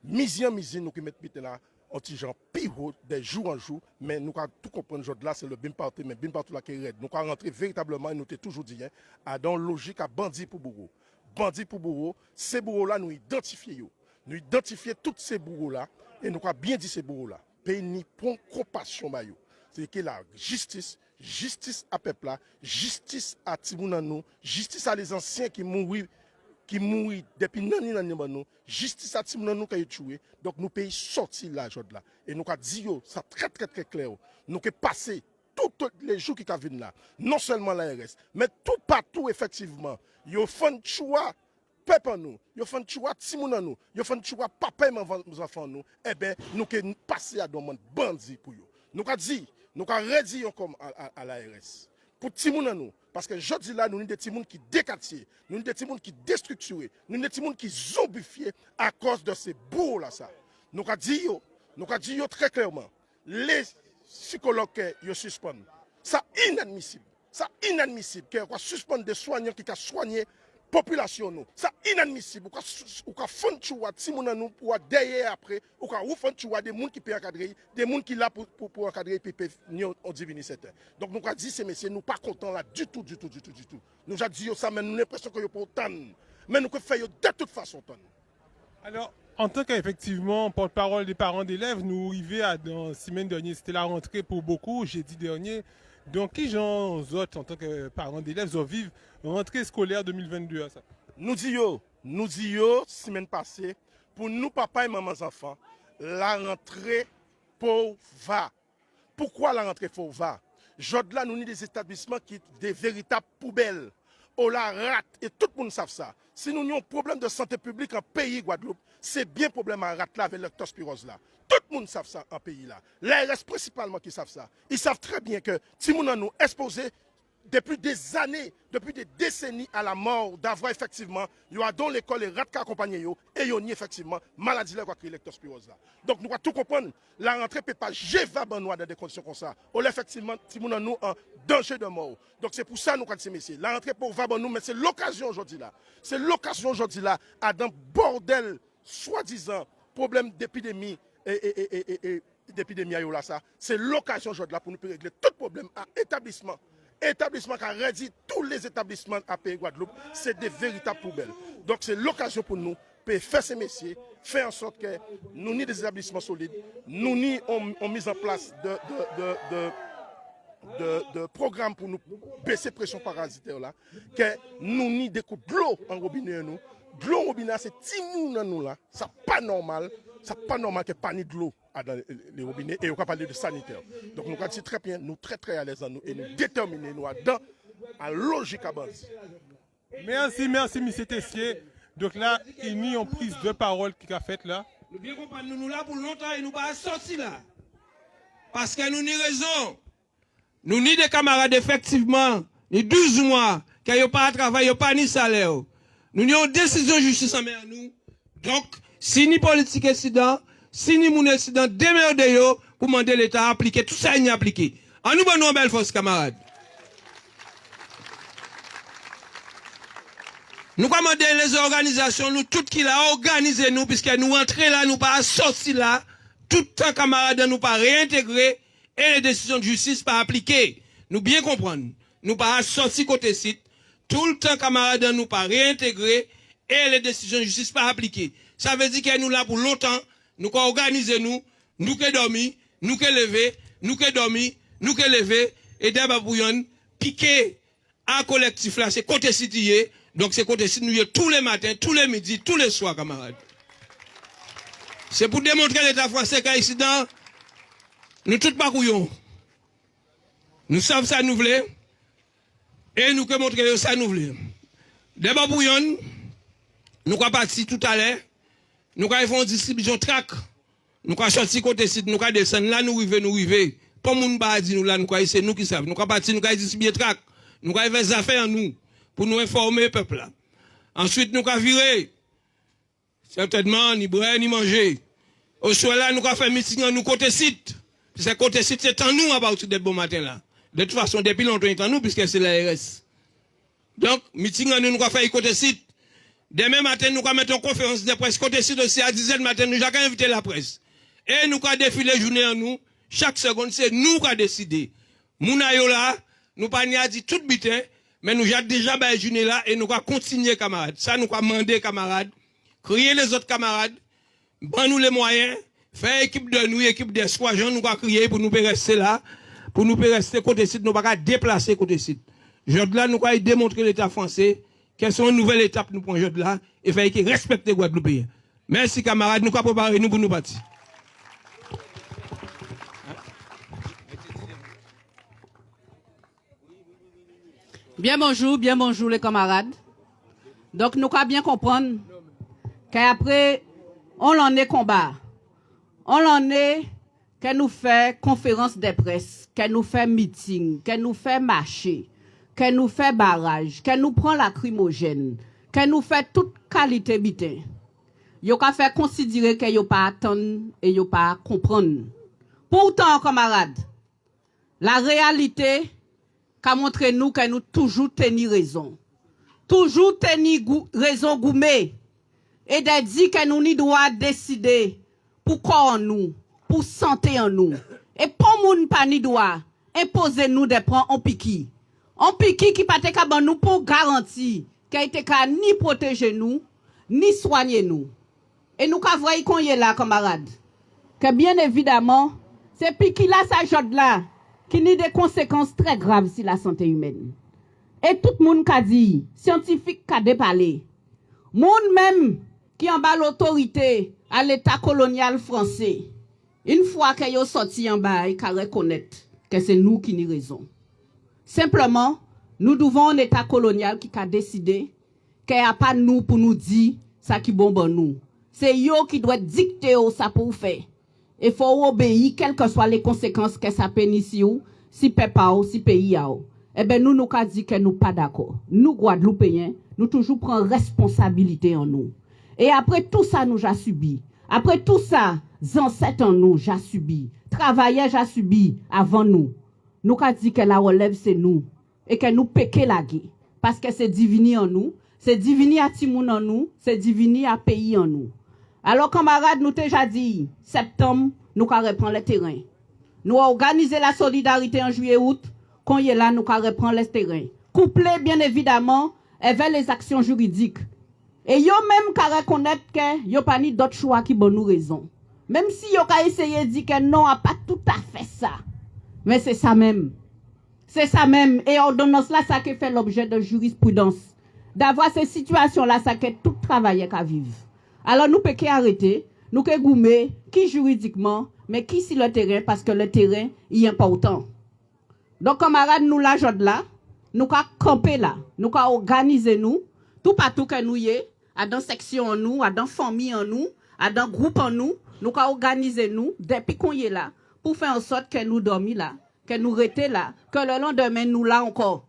nous qui mettons là. Anti-gens pivot des jours en jour, mais nous avons tout compris aujourd'hui là, c'est le BIM partout, mais BIM partout là qui est raide. Nous avons rentré véritablement, nous avons toujours dit, à dans logique à bandit pour bourreau. Bandit pour bourreau, ces bourreaux là, nous identifions. Nous identifions tous ces bourreaux là, et nous avons bien dit ces bourreaux là. Pays ni pour compassion, c'est que la justice à peuple là, justice à Tibounanou, justice à les anciens qui mourent depuis nous, justice à Timoun qui a tué. Donc nous pays sorti là aujourd'hui là. Et nous avons dit ça très clair. Nous avons passé tous les jours qui viennent là. Non seulement l'ARS, mais tout partout effectivement. Ils font choix peuple nous, ils font choix Timoun nous, ils font choix papa et maman enfants nous, eh bien, nous que passer à demande bandit pour eux. Nous avons dit, nous avons redit comme à l'ARS. Pour Timoun nous, parce que je dis là, nous avons des Timoun qui déquartiers, nous avons des Timoun qui déstructurés, nous avons des Timoun qui zombifiés à cause de ces bourgs là ça. Nous avons dit très clairement, les psychologues qui suspendent, ça inadmissible. Ça inadmissible qu'on suspendre des soignants qui ont soigné la population. Nous. Ça inadmissible. Ou qu'on fait choix si nous nous pour derrière après, ou qu'on fait choix des gens qui peuvent encadrer, des gens qui sont là pour encadrer et puis on divine cette. Donc nous avons dit ces messieurs, nous ne sommes pas contents là du tout. Nous avons dit ça, mais nous avons l'impression que nous pas autant. Mais nous faisons de toute façon. Alors, en tant qu'effectivement porte-parole des parents d'élèves, nous arrivons dans la semaine dernière, c'était la rentrée pour beaucoup, jeudi dernier. Donc, qui gens autres, en tant que parents d'élèves, vivent rentrée scolaire 2022 à ça? Nous disons, semaine passée, pour nous, papa et maman enfants, la rentrée pour va. Pourquoi la rentrée pour va? Là, nous avons des établissements qui sont des véritables poubelles. On la rate, et tout le monde sait ça. Si nous avons un problème de santé publique en pays Guadeloupe, c'est bien problème à rate là avec l'octospirose là. Tout le monde sait ça en pays là. L'ARS principalement qui savent ça. Ils savent très bien que si nous nous exposés depuis des années, depuis des décennies à la mort, d'avoir effectivement, il y a dans l'école les rats qui accompagnent et il y a effectivement maladie là qui a créé l'ectospirose là. Donc nous devons tout comprendre. La rentrée ne peut pas gérer dans des conditions comme ça. On effectivement, si nous nous en danger de mort. Donc c'est pour ça nous quand messieurs. La rentrée pour va nous, mais c'est l'occasion aujourd'hui là. C'est l'occasion aujourd'hui là à dans bordel soi-disant problème d'épidémie et d'épidémie à là ça. C'est l'occasion aujourd'hui là pour nous régler tout problème à établissement qui a réduit tous les établissements à Pays Guadeloupe, c'est des véritables poubelles. Donc c'est l'occasion pour nous de faire ces métiers, faire en sorte que nous ni des établissements solides, nous ni on mis en place de programmes pour nous baisser la pression parasitaire là, que nous ni des coups de l'eau en robinet nous. De l'eau en robinet c'est timou dans nous là, ça pas normal. C'est pas normal qu'il n'y ait pas ni de l'eau dans les robinets et on va parler de sanitaire. Donc nous sommes très bien, nous très à l'aise en nous et nous déterminés, nous dans la logique à base. Merci, M. Tessier. Donc là, il y a une prise de parole qui a fait là. Nous bien comprendre, nous là pour longtemps et nous pas sortir là. Parce que nous n'y raison. Nous ni des camarades effectivement, ni 12 mois, qui n'ont pas de travail, n'ont pas ni salaire. Nous n'avons décision de justice en main nous. Donc, si ni politique incident, si ni mon incident, démerdez-vous pour demander l'État à appliquer tout ça, il n'y a appliqué. En nous, bonne belle force, camarades. Nous commandons les organisations, nous toutes qui la organisé nous, puisque nous entrons là, nous pas sortis là, tout le temps, camarades, nous pas réintégrer, et les décisions de justice pas appliquées. Nous bien comprendre. Nous pas sortis côté site, tout le temps, camarades, nous pas réintégrer, et les décisions de justice pas appliquées. Ça veut dire que nous là pour longtemps, nous qu'on organise nous que dormi, nous que lever, nous que dormi, nous que lever, et d'abord bouillon, piqué à collectif là, c'est côté cité, donc c'est côté cité, nous tous les matins, tous les midis, tous les soirs, camarades. C'est pour démontrer l'État français qu'à ici dans, nous tous pas couillons. Nous savons ça nous voulons, et nous que montrer ça nous voulons. D'abord bouillon, nous avons parti tout à l'heure, nous avons fait une distribution track. Nous avons sorti côté site, nous avons descendu là, nous arrivons. Pas moun ba dit nous là, nous avons c'est nous qui savons. Nous avons parti, nous avons distribué track. Nous avons fait des affaires nous, pour nous informer le peuple là. Ensuite, nous avons viré. Certainement, ni boire, ni manger. Au soir là, nous avons fait meeting nous côté site. C'est côté site, c'est en nous à partir de bon matin là. De toute façon, depuis longtemps, c'est en nous, puisque c'est l'ARS. Donc, meeting nous avons fait côté site. Demain matin, nous allons mettre une conférence de presse côté site aussi à 10h du matin, nous allons inviter la presse. Et nous allons défiler journée en nous. Chaque seconde, c'est nous qui allons décider. Mouna yo là, nous pas ni a dit tout bitin, mais nous avons déjà baillé journée là et nous allons continuer, camarades. Ça, nous allons demander, camarades, crier les autres camarades, ban nous les moyens, faire équipe de nous, équipe d'espoir, nous allons crier pour nous rester là, pour nous rester côté site, nous ne pas déplacer côté site. Aujourd'hui là, nous allons démontrer l'État français. Quelles sont les nouvelles étapes que nous prenons aujourd'hui là et faire qu'ils respectent les Guadeloupéens. Merci camarades, nous allons préparer nous pour nous partir. Bien bonjour les camarades. Donc nous avons bien comprendre qu'après, on en est combat. On en est qu'elle nous fait conférence de presse, qu'elle nous fait meeting, qu'elle nous fait marché, qu'elle nous fait barrage, qu'elle nous prend lacrymogène, qu'elle nous fait toute qualité bitin. Yo ka fait considérer que yo pas attendre et yo pas comprendre. Pourtant, camarades, la réalité qu'a montré nous que nous toujours tenu raison. Toujours tenu raison goumé. Et de dire que nous n'y doit décider pour corps en nous, pour santé en nous. Et pour moun pas ni doit imposer nous de prendre en piqui. En piqui qui pas te nous pour garantir qu'il était ni protéger nous, ni soigner nous. Et nous ka voyons qu'on y est là, camarades. Que bien évidemment, c'est piqui là, ça jode là, qui a des conséquences très graves sur la santé humaine. Et tout le monde a dit, scientifique a déparlé. Monde même qui en bas l'autorité à l'État colonial français, une fois qu'ils sont sortis en bas, ils reconnaître que c'est nous qui avons raison. Simplement, nous devons un État colonial qui a décidé qu'il n'y a pas nous pour nous dire ça qui bombe nous. C'est eux qui doivent dicter ça pour faire. Il faut obéir, quelles que soient les conséquences que ça peut ici, si peuple ou si pays. Eh bien, nous avons dit que nous pas d'accord. Nous, Guadeloupéens, nous toujours prenons responsabilité en nous. Et après tout ça, nous avons subi. Après tout ça, ancêtres en nous, j'ai subi. Travailleurs, j'ai subi avant nous. Nous avons dit que la relève, c'est nous. Et que nous péquons la guerre. Parce que c'est divini en nous. C'est divini à Timoun en nous. C'est divini à pays en nous. Alors, camarades, nous déjà dit, septembre, nous allons reprendre le terrain. Nous avons organisé la solidarité en juillet-août. Quand il est là, nous allons reprendre le terrain. Couplé, bien évidemment, avec les actions juridiques. Et yo même qu'à reconnaître que yo pas ni d'autres choix qui bon nous raison. Même si yo ka essayer de dire que non, a pas tout à fait ça. Mais c'est ça même. C'est ça même. Et ordonnance là, ça qui fait l'objet de jurisprudence. D'avoir ces situations-là, ça qui tout travail qu'à vivre. Alors nous pouvons arrêter, nous pouvons goumer, qui juridiquement, mais qui sur le terrain, parce que le terrain est important. Donc, camarades, nous là, là, nous pouvons camper là, nous pouvons organiser nous, tout partout que nous y est, à dans section en nous, à dans famille en nous, à dans groupe en nous, nous pouvons organiser nous, depuis qu'on y est là, pour faire en sorte que nous dormions là, que nous restions là, que le lendemain nous là encore.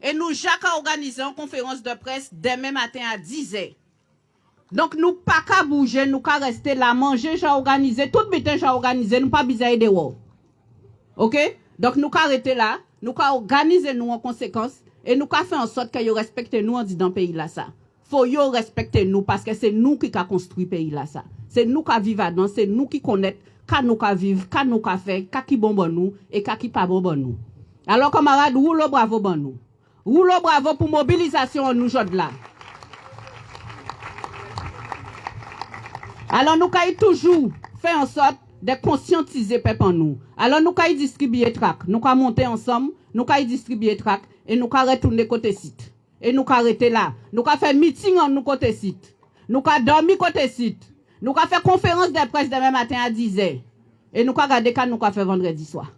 Et nous, Jacques a organisé une conférence de presse demain matin à 10h. Donc, nous pas qu'à bouger, nous qu'à rester là, manger, j'ai organisé, tout le temps j'ai organisé, nous pas besoin de dehors. OK? Donc, nous qu'à rester là, nous qu'à organiser nous en conséquence, et nous qu'à faire en sorte que vous respectez nous en disant pays là ça. Faut yo respecter nous, parce que c'est nous qui a construit pays là ça. C'est nous qui vivons là-dedans, c'est nous qui connaissons, qu'à nous qui vivons, qu'à nous qui fait, qu'à qui bon nous, et qu'à qui pas bon nous. Alors, camarades, roulo bravo bon nous. Roulo bravo pour mobilisation nous aujourd'hui là. Alors, nous avons toujours fait en sorte de conscientiser peuple en nous. Alors, nous avons distribué trac. Nous avons monté ensemble, nous avons distribué trac, et nous avons retourné côté site. Et nous avons arrêté là. Nous avons fait meeting en nous côté site. Nous avons dormi côté site. Nous avons fait conférence de presse demain matin à 10h. Et nous avons regardé quand nous avons fait vendredi soir.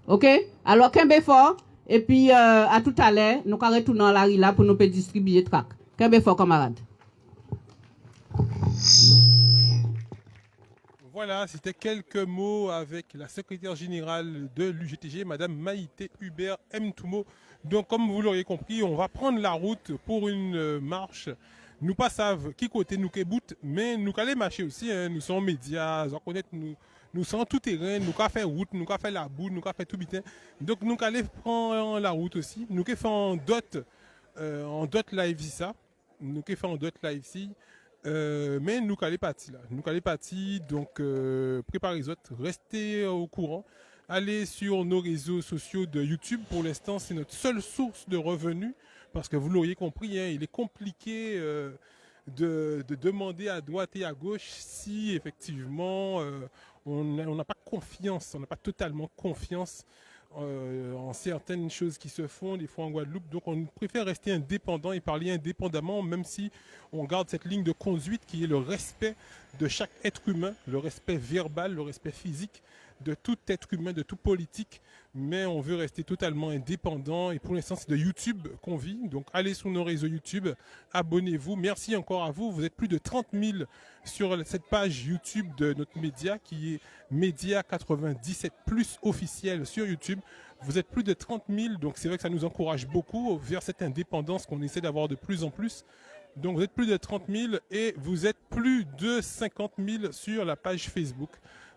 OK? Alors, Kembe fort. Et puis, à tout à l'heure, nous allons retourner dans la rue là pour nous distribuer trac. Kembe fort, camarades. Voilà, c'était quelques mots avec la secrétaire générale de l'UGTG, Madame Maïté Hubert Mtoumo. Donc, comme vous l'auriez compris, on va prendre la route pour une marche. Nous pas savent qui côté nous qui bout, mais nous allons marcher aussi. Hein. Nous sommes médias, on connaît nous sommes tout terrain, nous allons faire route, nous allons faire la boue, nous allons faire tout bitin. Donc, nous allons prendre la route aussi. Nous allons faire en dot live ça. Nous allons faire en dot live ici. Mais nous allons partir là. Nous allons partir, donc préparez les autres, restez au courant. Allez sur nos réseaux sociaux de YouTube. Pour l'instant, c'est notre seule source de revenus. Parce que vous l'auriez compris, hein, il est compliqué de demander à droite et à gauche si effectivement on n'a pas confiance, on n'a pas totalement confiance en certaines choses qui se font des fois en Guadeloupe. Donc on préfère rester indépendant et parler indépendamment, même si on garde cette ligne de conduite qui est le respect de chaque être humain, le respect verbal, le respect physique de tout être humain, de tout politique, mais on veut rester totalement indépendant. Et pour l'instant, c'est de YouTube qu'on vit. Donc, allez sur nos réseaux YouTube, abonnez-vous. Merci encore à vous. Vous êtes plus de 30 000 sur cette page YouTube de notre média, qui est Média 97 Plus officiel sur YouTube. Vous êtes plus de 30 000, donc c'est vrai que ça nous encourage beaucoup vers cette indépendance qu'on essaie d'avoir de plus en plus. Donc vous êtes plus de 30 000 et vous êtes plus de 50 000 sur la page Facebook.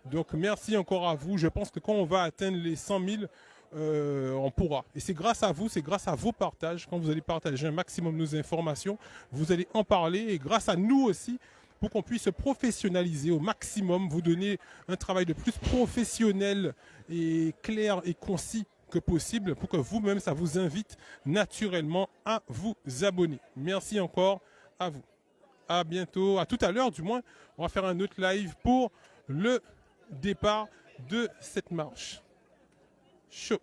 Donc merci encore à vous. Je pense que quand on va atteindre les 100 000, on pourra. Et c'est grâce à vous, c'est grâce à vos partages. Quand vous allez partager un maximum nos informations, vous allez en parler. Et grâce à nous aussi, pour qu'on puisse se professionnaliser au maximum, vous donner un travail de plus professionnel et clair et concis que possible, pour que vous-même, ça vous invite naturellement à vous abonner. Merci encore à vous. À bientôt, à tout à l'heure du moins. On va faire un autre live pour le départ de cette marche. Chaud.